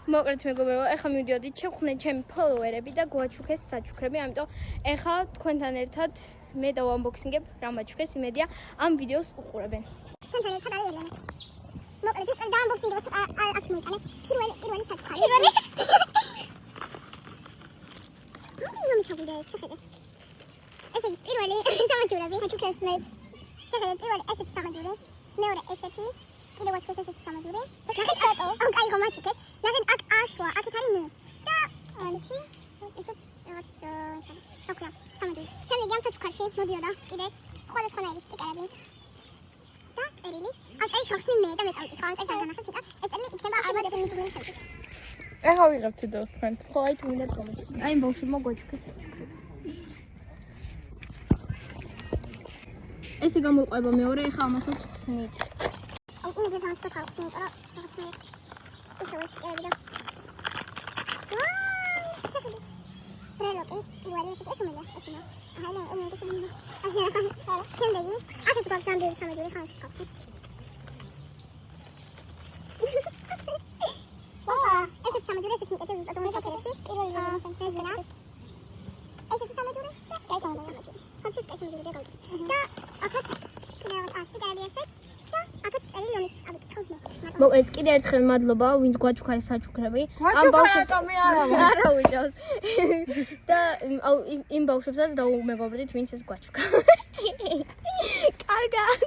მოკლედ მეგობრებო, ეხლა მივიდოდით შევხვდეთ ჩემი ფოლოვერები და გვაჩუქეს საჩუქრები, ამიტომ ეხლა თქვენთან ერთად მე დავანბოქსინგებ რა მაჩუქეს, იმედია ამ ვიდეოს უყურებენ. თქვენთან ერთად არის ელენე. მოკლედ ვიწყებ დავანბოქსინგებთ აქ მოიტანე. პირველი საჩუქარი. შეხედე. ესე იგი პირველი სამაჯურები საჩუქრებს მეც. შეხედე პირველი ესეთი სამაჯური, მეორე ესეთი, კიდევ ვაჩუქეს ესეთი სამაჯური. ნახეთ ფოტო. აი გამაჩუქეს. ნახეთ აქ ასვა, აქეთ არის ნუ. და ესეთი ესეც რაღაც შოკლა სამაჯური. შემდეგი ამ საჩუქარში მოდიოდა კიდე სხვადასხვანაირი სტიკერები. და წერილი. ამ წერილს მახსნი მე და მე წავიკითხო. ამ წერილს არ განახეთ ცოტა. ეს წერილი იქნება ალბათ ძმის ჩემთვის. ეხლა ვიღებთ ვიდეოს თქვენ. ხო, აი თუ მინდა კომენტს. აი ბავშვებმა გვაჩუქეს საჩუქრები. ესე გამოყვება მეორე, ეხლა ამასაც ხსნით. აი იმედია ძალიან თქვა ხსნით, იმიტომ რომ რაღაცნაირად ისევე სტიკერები და შეხედეთ. ბრელოკი პირველი ესეთი ეს უმელია, ეს უნდა. აი ნუ ეს უნდა. შემდეგი ასეც გვაქვს ძალიან სამაჯური ხანში ხავსით. ესეთი სამაჯური ესეთი მკეთე ზუსტად უნდა საფერებში. პირველი რეზინა. ესეთი სამაჯური და ეს სამაჯური. სანჩეს ეს სამაჯური და გავიკეთე. და აქაც კიდევ სტიკერები ესეც და აქაც წერილი რომელიც წავიკითხავ მე. მოკლედ კიდე ერთხელ მადლობა ვინც გვაჩუქა ეს საჩუქრები. ამ ბავშვებს არა უჯავს. და იმ ბავშვებსაც დაუმეგობრდით ვინც ეს გვაჩუქა. კარგად.